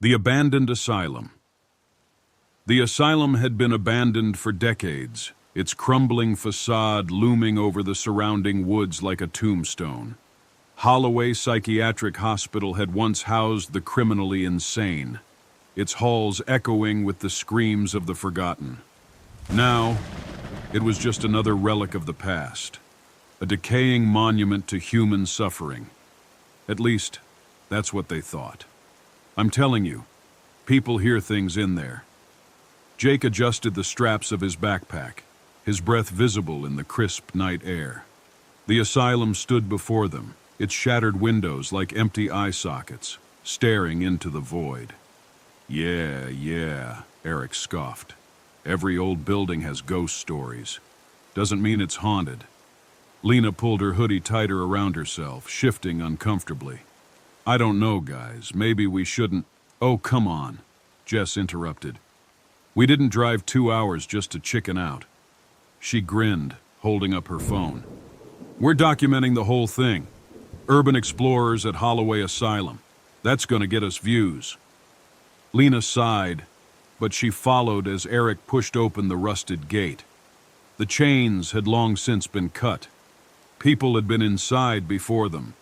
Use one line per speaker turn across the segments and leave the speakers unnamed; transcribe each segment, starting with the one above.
The abandoned asylum. The asylum had been abandoned for decades, its crumbling facade looming over the surrounding woods like a tombstone. Holloway Psychiatric Hospital had once housed the criminally insane, its halls echoing with the screams of the forgotten. Now, it was just another relic of the past, a decaying monument to human suffering. At least, that's what they thought. I'm telling you, people hear things in there. Jake adjusted the straps of his backpack, his breath visible in the crisp night air. The asylum stood before them, its shattered windows like empty eye sockets, staring into the void. Yeah, Eric scoffed. Every old building has ghost stories. Doesn't mean it's haunted. Lena pulled her hoodie tighter around herself, shifting uncomfortably. I don't know, guys. Maybe we shouldn't... Oh, come on, Jess interrupted. We didn't drive 2 hours just to chicken out. She grinned, holding up her phone. We're documenting the whole thing. Urban explorers at Holloway Asylum. That's gonna get us views. Lena sighed, but she followed as Eric pushed open the rusted gate. The chains had long since been cut. People had been inside before them.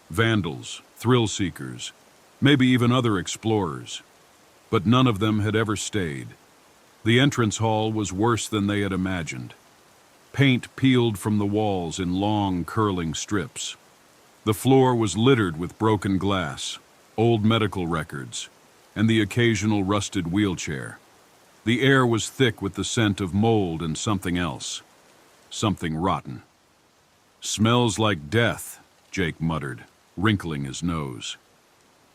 Vandals, thrill-seekers, maybe even other explorers. But none of them had ever stayed. The entrance hall was worse than they had imagined. Paint peeled from the walls in long, curling strips. The floor was littered with broken glass, old medical records, and the occasional rusted wheelchair. The air was thick with the scent of mold and something else. Something rotten. Smells like death, Jake muttered, wrinkling his nose.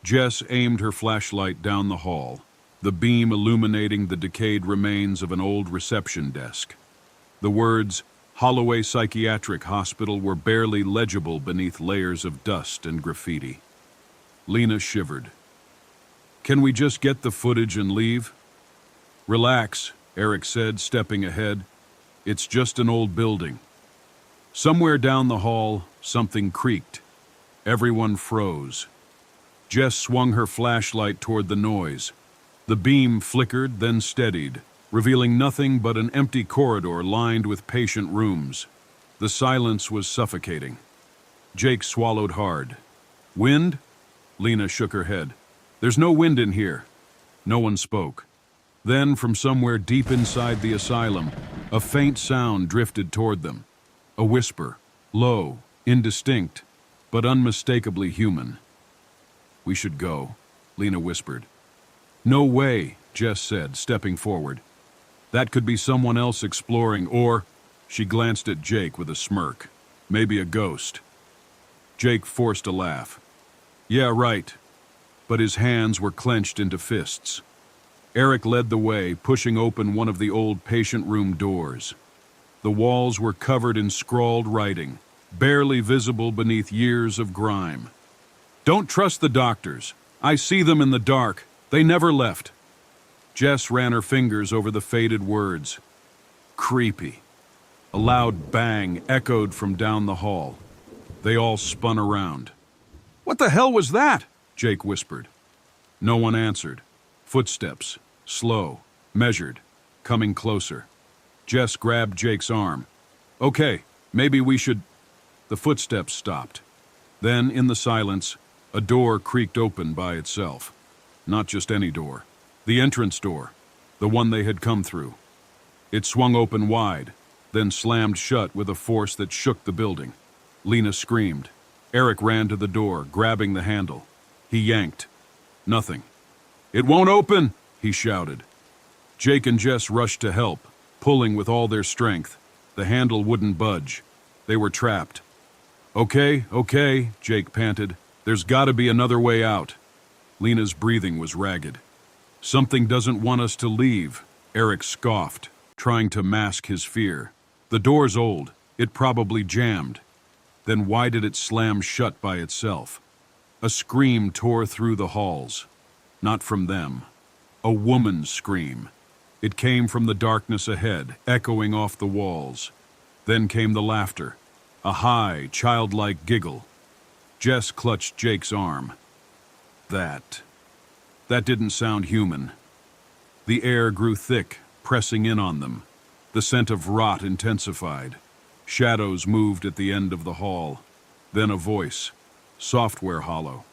Jess aimed her flashlight down the hall, the beam illuminating the decayed remains of an old reception desk. The words, Holloway Psychiatric Hospital, were barely legible beneath layers of dust and graffiti. Lena shivered. Can we just get the footage and leave? Relax, Eric said, stepping ahead. It's just an old building. Somewhere down the hall, something creaked. Everyone froze. Jess swung her flashlight toward the noise. The beam flickered, then steadied, revealing nothing but an empty corridor lined with patient rooms. The silence was suffocating. Jake swallowed hard. Wind? Lena shook her head. There's no wind in here. No one spoke. Then, from somewhere deep inside the asylum, a faint sound drifted toward them. A whisper, low, indistinct, but unmistakably human. We should go, Lena whispered. No way, Jess said, stepping forward. That could be someone else exploring, or... She glanced at Jake with a smirk. Maybe a ghost. Jake forced a laugh. Yeah, right. But his hands were clenched into fists. Eric led the way, pushing open one of the old patient room doors. The walls were covered in scrawled writing, barely visible beneath years of grime. Don't trust the doctors. I see them in the dark. They never left. Jess ran her fingers over the faded words. Creepy. A loud bang echoed from down the hall. They all spun around. What the hell was that? Jake whispered. No one answered. Footsteps, slow, measured, coming closer. Jess grabbed Jake's arm. Okay, maybe we should... The footsteps stopped. Then, in the silence, a door creaked open by itself. Not just any door. The entrance door. The one they had come through. It swung open wide, then slammed shut with a force that shook the building. Lena screamed. Eric ran to the door, grabbing the handle. He yanked. Nothing. It won't open, he shouted. Jake and Jess rushed to help, pulling with all their strength. The handle wouldn't budge. They were trapped. Okay, Jake panted. There's gotta be another way out. Lena's breathing was ragged. Something doesn't want us to leave, Eric scoffed, trying to mask his fear. The door's old. It probably jammed. Then why did it slam shut by itself? A scream tore through the halls. Not from them. A woman's scream. It came from the darkness ahead, echoing off the walls. Then came the laughter. A high, childlike giggle. Jess clutched Jake's arm. That. That didn't sound human. The air grew thick, pressing in on them. The scent of rot intensified. Shadows moved at the end of the hall. Then a voice, software hollow.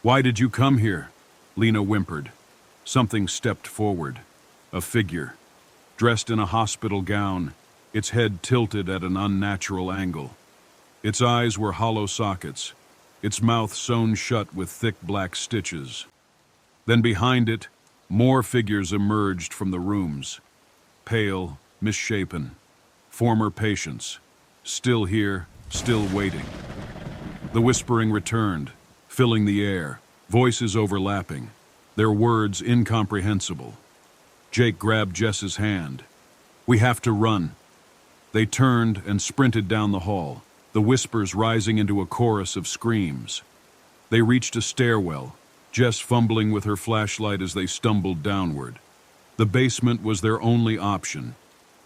"Why did you come here?" Lena whimpered. Something stepped forward. A figure, dressed in a hospital gown, its head tilted at an unnatural angle. Its eyes were hollow sockets, its mouth sewn shut with thick black stitches. Then behind it, more figures emerged from the rooms. Pale, misshapen, former patients, still here, still waiting. The whispering returned, filling the air, voices overlapping, their words incomprehensible. Jake grabbed Jess's hand. "We have to run." They turned and sprinted down the hall, the whispers rising into a chorus of screams. They reached a stairwell, Jess fumbling with her flashlight as they stumbled downward. The basement was their only option.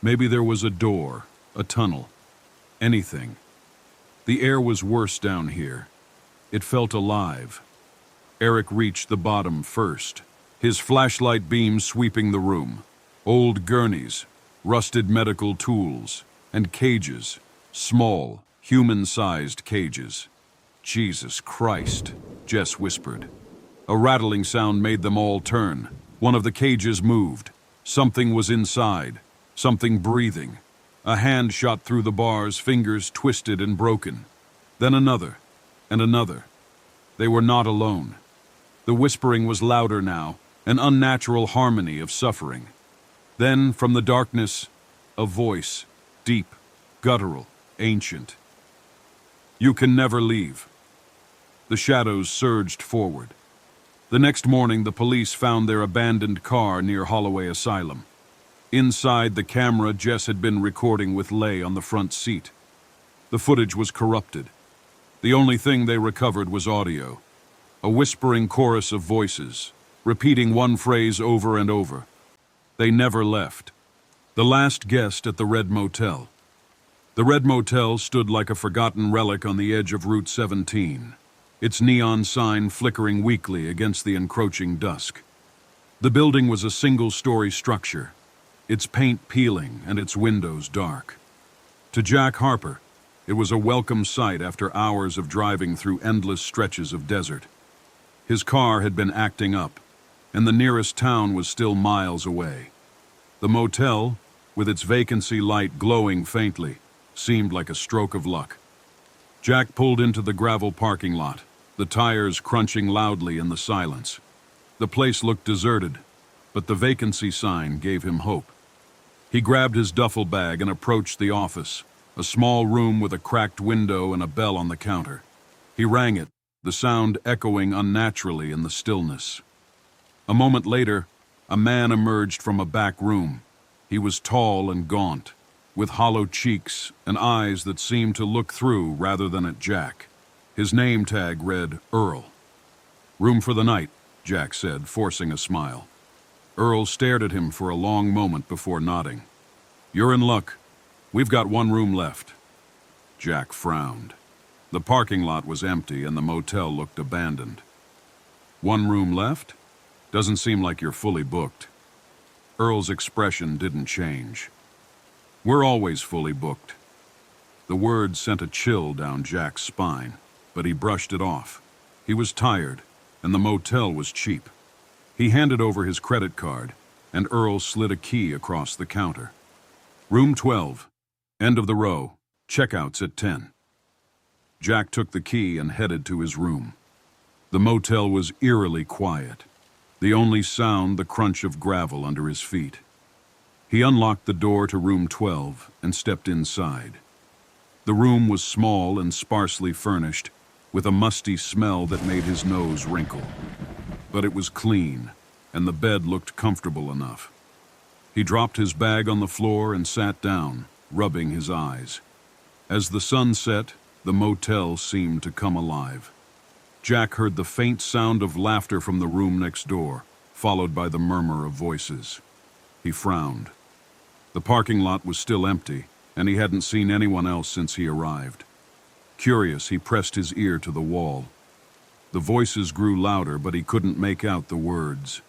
Maybe there was a door, a tunnel, anything. The air was worse down here. It felt alive. Eric reached the bottom first, his flashlight beam sweeping the room. Old gurneys, rusted medical tools, and cages, small, human-sized cages. "Jesus Christ," Jess whispered. A rattling sound made them all turn. One of the cages moved. Something was inside, something breathing. A hand shot through the bars, fingers twisted and broken. Then another, and another. They were not alone. The whispering was louder now, an unnatural harmony of suffering. Then, from the darkness, a voice, deep, guttural, ancient. "You can never leave." The shadows surged forward. The next morning, the police found their abandoned car near Holloway Asylum. Inside, the camera Jess had been recording with lay on the front seat. The footage was corrupted. The only thing they recovered was audio. A whispering chorus of voices, repeating one phrase over and over. They never left. The last guest at the Red Motel. The Red Motel stood like a forgotten relic on the edge of Route 17, its neon sign flickering weakly against the encroaching dusk. The building was a single-story structure, its paint peeling and its windows dark. To Jack Harper, it was a welcome sight after hours of driving through endless stretches of desert. His car had been acting up, and the nearest town was still miles away. The motel, with its vacancy light glowing faintly, seemed like a stroke of luck. Jack pulled into the gravel parking lot, the tires crunching loudly in the silence. The place looked deserted, but the vacancy sign gave him hope. He grabbed his duffel bag and approached the office, a small room with a cracked window and a bell on the counter. He rang it, the sound echoing unnaturally in the stillness. A moment later, a man emerged from a back room. He was tall and gaunt, with hollow cheeks and eyes that seemed to look through rather than at Jack. His name tag read Earl. "Room for the night," Jack said, forcing a smile. Earl stared at him for a long moment before nodding. "You're in luck. We've got one room left." Jack frowned. The parking lot was empty and the motel looked abandoned. "One room left? Doesn't seem like you're fully booked." Earl's expression didn't change. "We're always fully booked." The words sent a chill down Jack's spine, but he brushed it off. He was tired, and the motel was cheap. He handed over his credit card, and Earl slid a key across the counter. "Room 12, end of the row, checkouts at 10. Jack took the key and headed to his room. The motel was eerily quiet, the only sound the crunch of gravel under his feet. He unlocked the door to room 12 and stepped inside. The room was small and sparsely furnished, with a musty smell that made his nose wrinkle. But it was clean, and the bed looked comfortable enough. He dropped his bag on the floor and sat down, rubbing his eyes. As the sun set, the motel seemed to come alive. Jack heard the faint sound of laughter from the room next door, followed by the murmur of voices. He frowned. The parking lot was still empty, and he hadn't seen anyone else since he arrived. Curious, he pressed his ear to the wall. The voices grew louder, but he couldn't make out the words.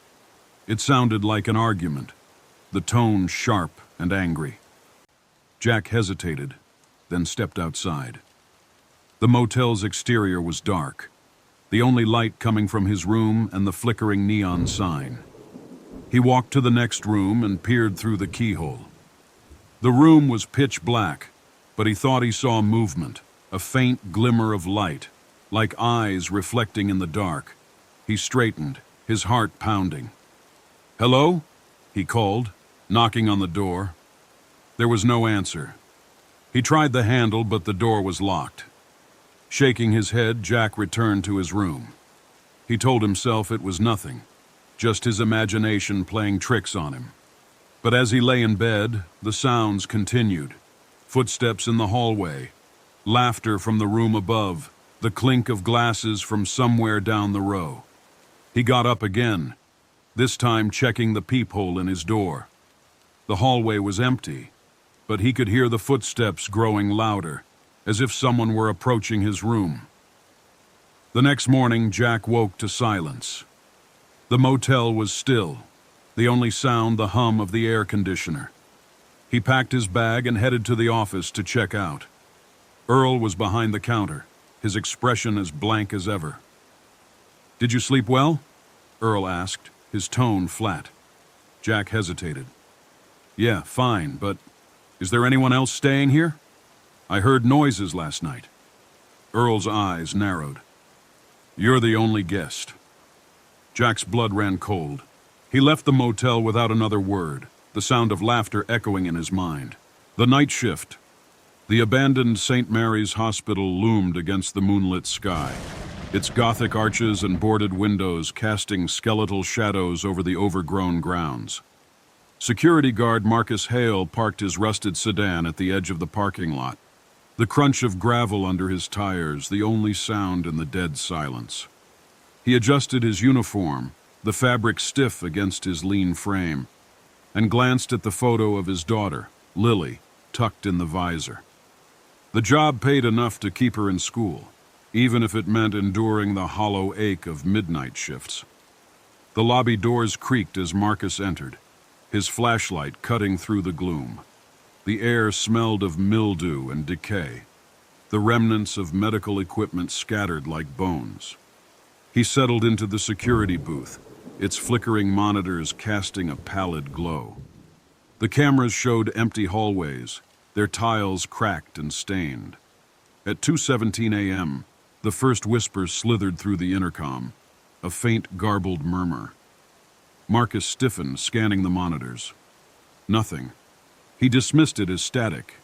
It sounded like an argument, the tone sharp and angry. Jack hesitated, then stepped outside. The motel's exterior was dark, the only light coming from his room and the flickering neon sign. He walked to the next room and peered through the keyhole. The room was pitch black, but he thought he saw movement, a faint glimmer of light, like eyes reflecting in the dark. He straightened, his heart pounding. "Hello?" he called, knocking on the door. There was no answer. He tried the handle, but the door was locked. Shaking his head, Jack returned to his room. He told himself it was nothing, just his imagination playing tricks on him. But as he lay in bed, the sounds continued. Footsteps in the hallway, laughter from the room above, the clink of glasses from somewhere down the row. He got up again, this time checking the peephole in his door. The hallway was empty, but he could hear the footsteps growing louder, as if someone were approaching his room. The next morning, Jack woke to silence. The motel was still, the only sound the hum of the air conditioner. He packed his bag and headed to the office to check out. Earl was behind the counter, his expression as blank as ever. "Did you sleep well?" Earl asked, his tone flat. Jack hesitated. "Yeah, fine, but is there anyone else staying here? I heard noises last night." Earl's eyes narrowed. "You're the only guest." Jack's blood ran cold. He left the motel without another word, the sound of laughter echoing in his mind. The night shift. The abandoned St. Mary's Hospital loomed against the moonlit sky, its Gothic arches and boarded windows casting skeletal shadows over the overgrown grounds. Security guard Marcus Hale parked his rusted sedan at the edge of the parking lot, the crunch of gravel under his tires the only sound in the dead silence. He adjusted his uniform, the fabric stiff against his lean frame, and glanced at the photo of his daughter, Lily, tucked in the visor. The job paid enough to keep her in school, even if it meant enduring the hollow ache of midnight shifts. The lobby doors creaked as Marcus entered, his flashlight cutting through the gloom. The air smelled of mildew and decay, the remnants of medical equipment scattered like bones. He settled into the security booth, its flickering monitors casting a pallid glow. The cameras showed empty hallways, their tiles cracked and stained. At 2:17 a.m., the first whisper slithered through the intercom, a faint garbled murmur. Marcus stiffened, scanning the monitors. Nothing. He dismissed it as static,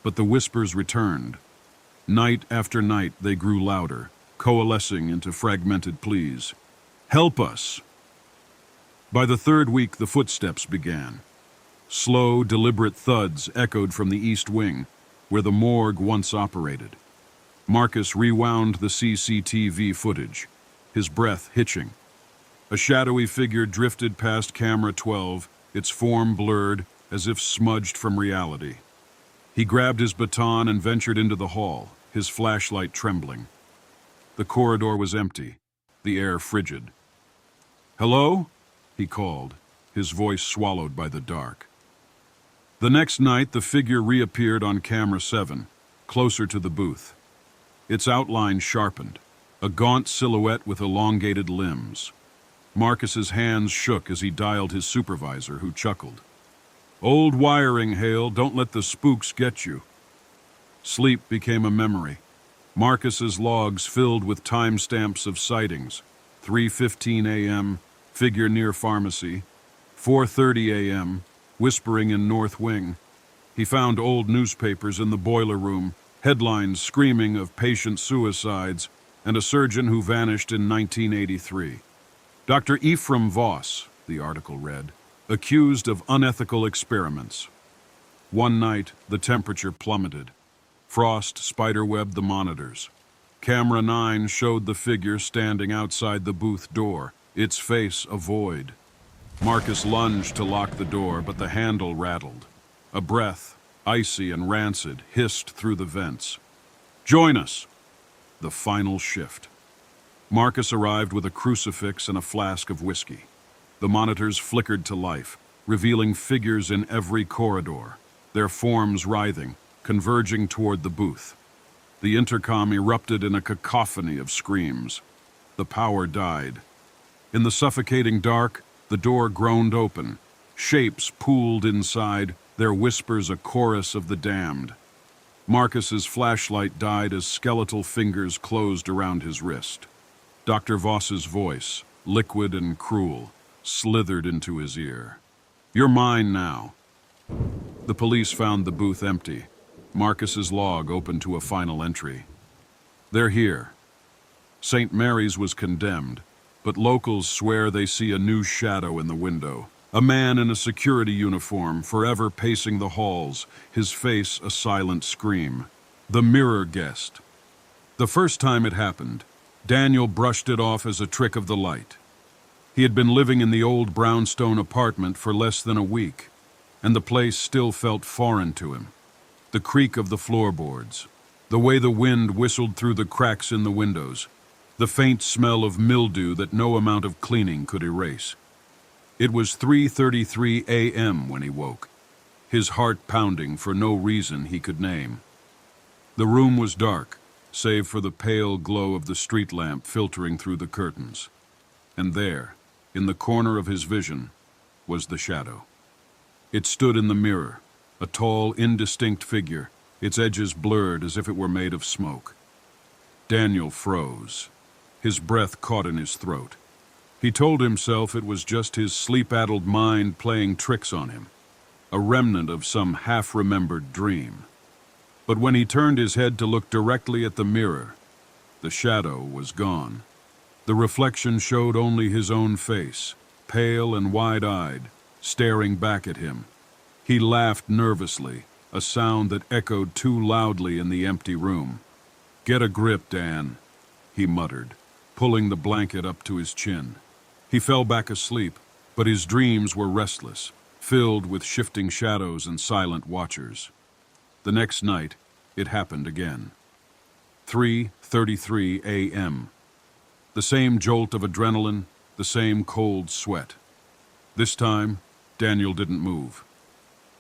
but the whispers returned. Night after night they grew louder, coalescing into fragmented pleas. "Help us!" By the third week, the footsteps began. Slow, deliberate thuds echoed from the east wing, where the morgue once operated. Marcus rewound the CCTV footage, his breath hitching. A shadowy figure drifted past camera 12, its form blurred, as if smudged from reality. He grabbed his baton and ventured into the hall, his flashlight trembling. The corridor was empty, the air frigid. "Hello?" he called, his voice swallowed by the dark. The next night, the figure reappeared on camera 7, closer to the booth. Its outline sharpened, a gaunt silhouette with elongated limbs. Marcus's hands shook as he dialed his supervisor, who chuckled. "Old wiring, Hale, don't let the spooks get you." Sleep became a memory. Marcus's logs filled with timestamps of sightings. 3:15 a.m., figure near pharmacy. 4:30 a.m., whispering in north wing. He found old newspapers in the boiler room, headlines screaming of patient suicides, and a surgeon who vanished in 1983. Dr. Ephraim Voss, the article read, accused of unethical experiments. One night, the temperature plummeted. Frost spiderwebbed the monitors. Camera 9 showed the figure standing outside the booth door, its face a void. Marcus lunged to lock the door, but the handle rattled. A breath, icy and rancid, hissed through the vents. "Join us!" The final shift. Marcus arrived with a crucifix and a flask of whiskey. The monitors flickered to life, revealing figures in every corridor, their forms writhing, converging toward the booth. The intercom erupted in a cacophony of screams. The power died. In the suffocating dark, the door groaned open. Shapes pooled inside, their whispers a chorus of the damned. Marcus's flashlight died as skeletal fingers closed around his wrist. Dr. Voss's voice, liquid and cruel, slithered into his ear. "You're mine now." The police found the booth empty. Marcus's log opened to a final entry. "They're here." St. Mary's was condemned, but locals swear they see a new shadow in the window. A man in a security uniform, forever pacing the halls, his face a silent scream. The mirror guest. The first time it happened, Daniel brushed it off as a trick of the light. He had been living in the old brownstone apartment for less than a week, and the place still felt foreign to him. The creak of the floorboards, the way the wind whistled through the cracks in the windows, the faint smell of mildew that no amount of cleaning could erase. It was 3:33 a.m. when he woke, his heart pounding for no reason he could name. The room was dark, save for the pale glow of the street lamp filtering through the curtains. And there, in the corner of his vision, was the shadow. It stood in the mirror, a tall, indistinct figure, its edges blurred as if it were made of smoke. Daniel froze. His breath caught in his throat. He told himself it was just his sleep-addled mind playing tricks on him, a remnant of some half-remembered dream. But when he turned his head to look directly at the mirror, the shadow was gone. The reflection showed only his own face, pale and wide-eyed, staring back at him. He laughed nervously, a sound that echoed too loudly in the empty room. "Get a grip, Dan," he muttered, pulling the blanket up to his chin. He fell back asleep, but his dreams were restless, filled with shifting shadows and silent watchers. The next night, it happened again. 3:33 a.m. The same jolt of adrenaline, the same cold sweat. This time, Daniel didn't move.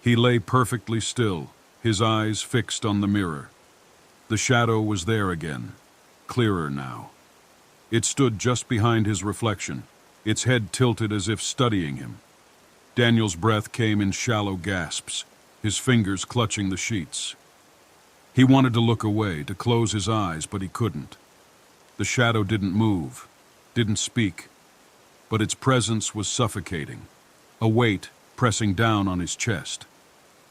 He lay perfectly still, his eyes fixed on the mirror. The shadow was there again, clearer now. It stood just behind his reflection, its head tilted as if studying him. Daniel's breath came in shallow gasps, his fingers clutching the sheets. He wanted to look away, to close his eyes, but he couldn't. The shadow didn't move, didn't speak, but its presence was suffocating, a weight pressing down on his chest.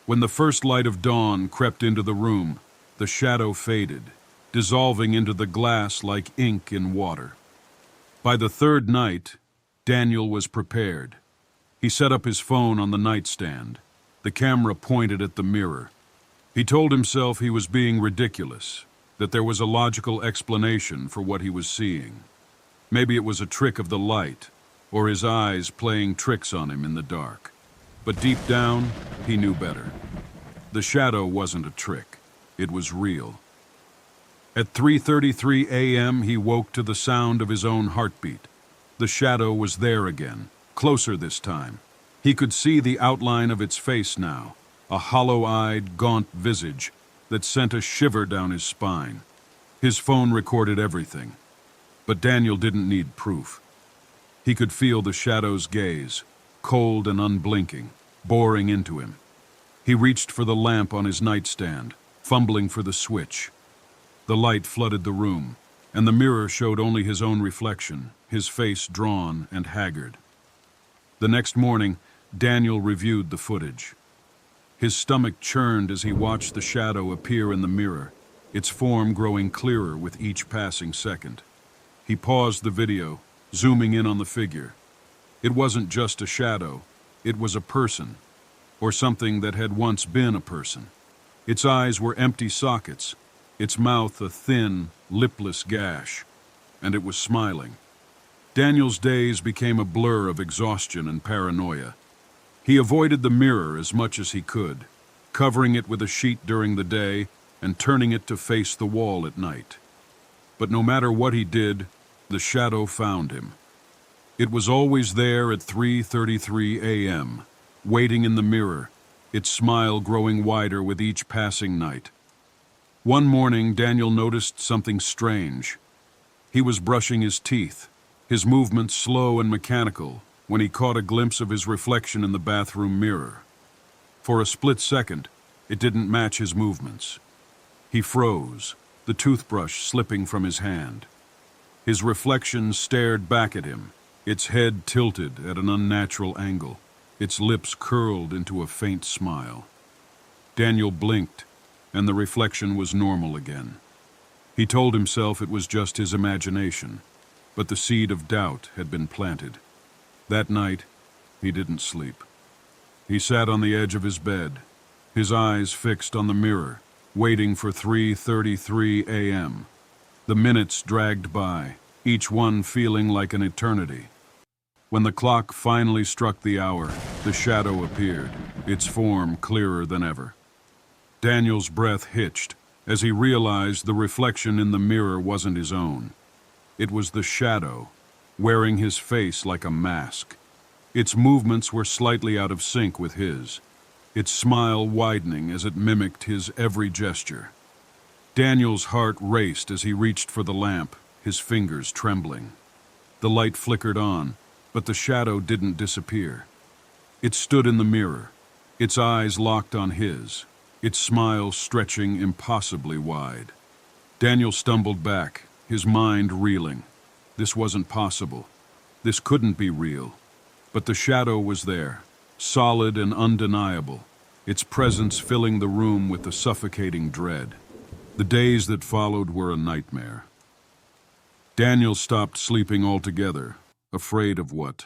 When the first light of dawn crept into the room, the shadow faded, dissolving into the glass like ink in water. By the third night, Daniel was prepared. He set up his phone on the nightstand, the camera pointed at the mirror. He told himself he was being ridiculous, that there was a logical explanation for what he was seeing. Maybe it was a trick of the light, or his eyes playing tricks on him in the dark. But deep down, he knew better. The shadow wasn't a trick. It was real. At 3:33 a.m., he woke to the sound of his own heartbeat. The shadow was there again, closer this time. He could see the outline of its face now, a hollow-eyed, gaunt visage that sent a shiver down his spine. His phone recorded everything, but Daniel didn't need proof. He could feel the shadow's gaze, cold and unblinking, boring into him. He reached for the lamp on his nightstand, fumbling for the switch. The light flooded the room, and the mirror showed only his own reflection, his face drawn and haggard. The next morning, Daniel reviewed the footage. His stomach churned as he watched the shadow appear in the mirror, its form growing clearer with each passing second. He paused the video, zooming in on the figure. It wasn't just a shadow, it was a person, or something that had once been a person. Its eyes were empty sockets, its mouth a thin, lipless gash, and it was smiling. Daniel's days became a blur of exhaustion and paranoia. He avoided the mirror as much as he could, covering it with a sheet during the day and turning it to face the wall at night. But no matter what he did, the shadow found him. It was always there at 3:33 a.m., waiting in the mirror, its smile growing wider with each passing night. One morning, Daniel noticed something strange. He was brushing his teeth, his movements slow and mechanical, when he caught a glimpse of his reflection in the bathroom mirror. For a split second, it didn't match his movements. He froze, the toothbrush slipping from his hand. His reflection stared back at him, its head tilted at an unnatural angle, its lips curled into a faint smile. Daniel blinked, and the reflection was normal again. He told himself it was just his imagination, but the seed of doubt had been planted. That night, he didn't sleep. He sat on the edge of his bed, his eyes fixed on the mirror, waiting for 3:33 a.m. The minutes dragged by, each one feeling like an eternity. When the clock finally struck the hour, the shadow appeared, its form clearer than ever. Daniel's breath hitched as he realized the reflection in the mirror wasn't his own. It was the shadow, wearing his face like a mask. Its movements were slightly out of sync with his, its smile widening as it mimicked his every gesture. Daniel's heart raced as he reached for the lamp, his fingers trembling. The light flickered on, but the shadow didn't disappear. It stood in the mirror, its eyes locked on his, its smile stretching impossibly wide. Daniel stumbled back, his mind reeling. This wasn't possible. This couldn't be real. But the shadow was there, solid and undeniable, its presence filling the room with a suffocating dread. The days that followed were a nightmare. Daniel stopped sleeping altogether, afraid of what